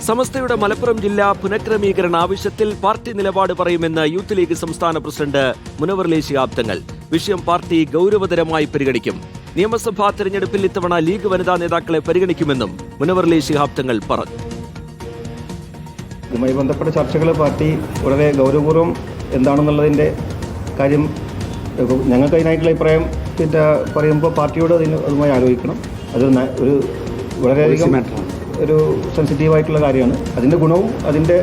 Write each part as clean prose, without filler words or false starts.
സമസ്തയുടെ മലപ്പുറം ജില്ലാ പുനഃക്രമീകരണ ആവശ്യത്തിൽ പാർട്ടി നിലപാട് പറയുമെന്ന് യൂത്ത് ലീഗ് സംസ്ഥാന പ്രസിഡന്റ് മുനവർ ശിഹാബ് തങ്ങൾ. വിഷയം പാർട്ടി ഗൗരവതരമായി പരിഗണിക്കും. നിയമസഭാ തെരഞ്ഞെടുപ്പിൽ ഇത്തവണ ലീഗ് വനിതാ നേതാക്കളെ പരിഗണിക്കുമെന്നും മുനവർ ശിഹാബ് തങ്ങൾ പറഞ്ഞു. ഇതുമായി ബന്ധപ്പെട്ട ചർച്ചകൾ പാർട്ടി വളരെ ഗൗരവപൂർവ്വം എന്താണെന്നുള്ളതിൻ്റെ കാര്യം ഞങ്ങൾക്ക് അതിനായിട്ടുള്ള അഭിപ്രായം പറയുമ്പോൾ പാർട്ടിയോട് അതുമായി ആലോചിക്കണം. അത് ഒരു വളരെയധികം ഒരു സെൻസിറ്റീവായിട്ടുള്ള കാര്യമാണ്. അതിൻ്റെ ഗുണവും അതിൻ്റെ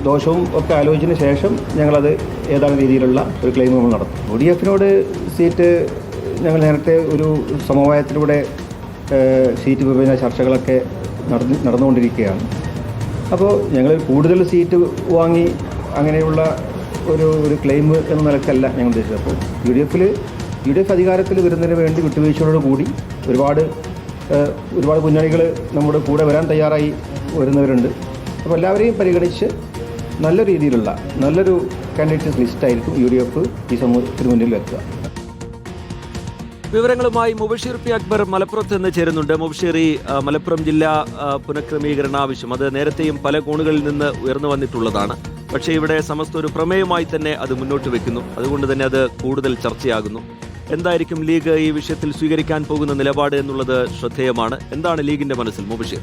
ദോഷവും ഒക്കെ ആലോചിച്ചതിന് ശേഷം ഞങ്ങളത് ഏതാണ് രീതിയിലുള്ള ഒരു ക്ലെയിം നമ്മൾ നടത്തും. UDF-നോട് സീറ്റ് ഞങ്ങൾ നേരത്തെ ഒരു സമവായത്തിലൂടെ സീറ്റ് വിഭജന ചർച്ചകളൊക്കെ നടന്നുകൊണ്ടിരിക്കുകയാണ്. അപ്പോൾ ഞങ്ങൾ കൂടുതൽ സീറ്റ് വാങ്ങി അങ്ങനെയുള്ള ഒരു ക്ലെയിം എന്ന നിലക്കല്ല ഞങ്ങൾ ഉദ്ദേശിച്ചത്. അപ്പോൾ UDF അധികാരത്തിൽ വരുന്നതിന് വേണ്ടി വിട്ടുവീഴ്ചയോട് കൂടി ഒരുപാട് മുന്നണികൾ നമ്മുടെ കൂടെ വരാൻ തയ്യാറായി വരുന്നവരുണ്ട്. അപ്പോൾ എല്ലാവരെയും പരിഗണിച്ച് നല്ല രീതിയിലുള്ള നല്ലൊരു കാൻഡിഡേറ്റ്സ് ലിസ്റ്റായിരിക്കും UDF ഈ സമൂഹത്തിന് മുന്നിൽ വെക്കുക. വിവരങ്ങളുമായി മുബഷീർ പി അക്ബർ മലപ്പുറത്ത് നിന്ന് ചേരുന്നുണ്ട്. മുബഷീർ, മലപ്പുറം ജില്ലാ പുനഃക്രമീകരണ ആവശ്യം അത് നേരത്തെയും പല കോണുകളിൽ നിന്ന് ഉയർന്നു വന്നിട്ടുള്ളതാണ്. പക്ഷേ ഇവിടെ സമസ്ത ഒരു പ്രമേയമായി തന്നെ അത് മുന്നോട്ട് വെക്കുന്നു. അതുകൊണ്ട് തന്നെ അത് കൂടുതൽ ചർച്ചയാകുന്നു. എന്തായിരിക്കും ലീഗ് ഈ വിഷയത്തിൽ സ്വീകരിക്കാൻ പോകുന്ന നിലപാട് എന്നുള്ളത് ശ്രദ്ധേയമാണ്. എന്താണ് ലീഗിന്റെ മനസ്സിൽ, മുബഷീർ?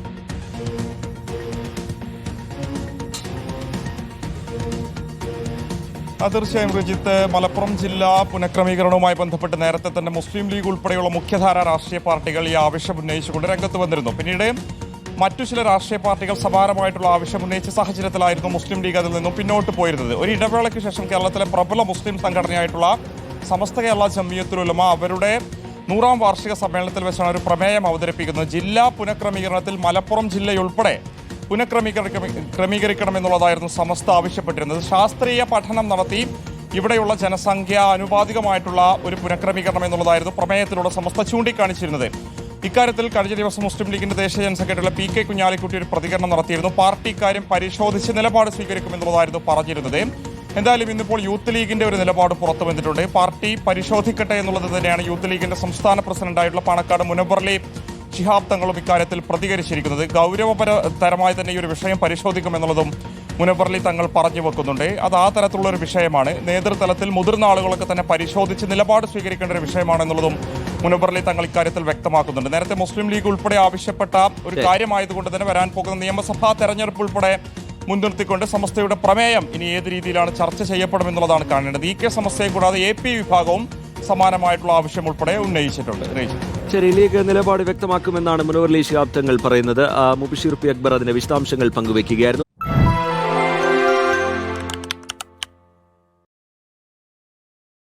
തീർച്ചയായും രജിത്ത്, മലപ്പുറം ജില്ലാ പുനഃക്രമീകരണവുമായി ബന്ധപ്പെട്ട് നേരത്തെ തന്നെ മുസ്ലിം ലീഗ് ഉൾപ്പെടെയുള്ള മുഖ്യധാര രാഷ്ട്രീയ പാർട്ടികൾ ഈ ആവശ്യം ഉന്നയിച്ചുകൊണ്ട് രംഗത്ത് വന്നിരുന്നു. പിന്നീട് മറ്റു ചില രാഷ്ട്രീയ പാർട്ടികൾ സമാനമായിട്ടുള്ള ആവശ്യം ഉന്നയിച്ച സാഹചര്യത്തിലായിരുന്നു മുസ്ലിം ലീഗ് അതിൽ നിന്നും പിന്നോട്ട് പോയിരുന്നത്. ഒരു ഇടവേളയ്ക്ക് ശേഷം കേരളത്തിലെ പ്രബല മുസ്ലിം സംഘടനയായിട്ടുള്ള സമസ്ത കേരള ജംഇയ്യത്തുൽ ഉലമ അവരുടെ 100ാം വാർഷിക സമ്മേളനത്തിൽ വെച്ചാണ് ഒരു പ്രമേയം അവതരിപ്പിക്കുന്നത്. ജില്ലാ പുനഃക്രമീകരണത്തിൽ മലപ്പുറം ജില്ലയുൾപ്പെടെ ക്രമീകരിക്കണമെന്നുള്ളതായിരുന്നു സമസ്ത ആവശ്യപ്പെട്ടിരുന്നത്. ശാസ്ത്രീയ പഠനം നടത്തി ഇവിടെയുള്ള ജനസംഖ്യ ആനുപാതികമായിട്ടുള്ള ഒരു പുനഃക്രമീകരണം എന്നുള്ളതായിരുന്നു പ്രമേയത്തിലൂടെ സമസ്ത ചൂണ്ടിക്കാണിച്ചിരുന്നത്. ഇക്കാര്യത്തിൽ കഴിഞ്ഞ ദിവസം മുസ്ലിം ലീഗിന്റെ ദേശീയ ജനറൽ സെക്രട്ടറി PK കുഞ്ഞാലിക്കുട്ടി ഒരു പ്രതികരണം നടത്തിയിരുന്നു. പാർട്ടി ഇക്കാര്യം പരിശോധിച്ച് നിലപാട് സ്വീകരിക്കുമെന്നുള്ളതായിരുന്നു പറഞ്ഞിരുന്നത്. എന്തായാലും ഇന്നിപ്പോൾ യൂത്ത് ലീഗിന്റെ ഒരു നിലപാട് പുറത്തു വന്നിട്ടുണ്ട്. പാർട്ടി പരിശോധിക്കട്ടെ എന്നുള്ളത് തന്നെയാണ് യൂത്ത് ലീഗിന്റെ സംസ്ഥാന പ്രസിഡന്റായിട്ടുള്ള പാണക്കാട് മുനവർ ശിഹാബ് തങ്ങളും ഇക്കാര്യത്തിൽ പ്രതികരിച്ചിരിക്കുന്നത്. ഗൗരവതരമായി തന്നെ ഈ ഒരു വിഷയം പരിശോധിക്കുമെന്നുള്ളതും മുനവർ തങ്ങൾ പറഞ്ഞു വെക്കുന്നുണ്ട്. അത് ആ തരത്തിലുള്ള ഒരു വിഷയമാണ്. നേതൃതലത്തിൽ മുതിർന്ന ആളുകളൊക്കെ തന്നെ പരിശോധിച്ച് നിലപാട് സ്വീകരിക്കേണ്ട ഒരു വിഷയമാണെന്നുള്ളതും മുനവർ തങ്ങൾ ഇക്കാര്യത്തിൽ വ്യക്തമാക്കുന്നുണ്ട്. നേരത്തെ മുസ്ലിം ലീഗ് ഉൾപ്പെടെ ആവശ്യപ്പെട്ട ഒരു കാര്യമായതുകൊണ്ട് തന്നെ വരാൻ പോകുന്ന നിയമസഭാ തെരഞ്ഞെടുപ്പ് ഉൾപ്പെടെ മുൻനിർത്തിക്കൊണ്ട് സമസ്തയുടെ പ്രമേയം ഇനി ഏത് രീതിയിലാണ് ചർച്ച ചെയ്യപ്പെടുമെന്നുള്ളതാണ് കാണേണ്ടത്. EK സമസ്തയെ കൂടാതെ AP വിഭാഗവും സമാനമായിട്ടുള്ള ആവശ്യം ഉൾപ്പെടെ ഉന്നയിച്ചിട്ടുണ്ട്. ശരി, ലീഗ് നിലപാട് വ്യക്തമാക്കുമെന്നാണ് മുനവർ ശിഹാബ് തങ്ങൾ പറയുന്നത്. മുബഷീർ പി അക്ബർ അതിന്റെ വിശദാംശങ്ങൾ പങ്കുവയ്ക്കുകയായിരുന്നു.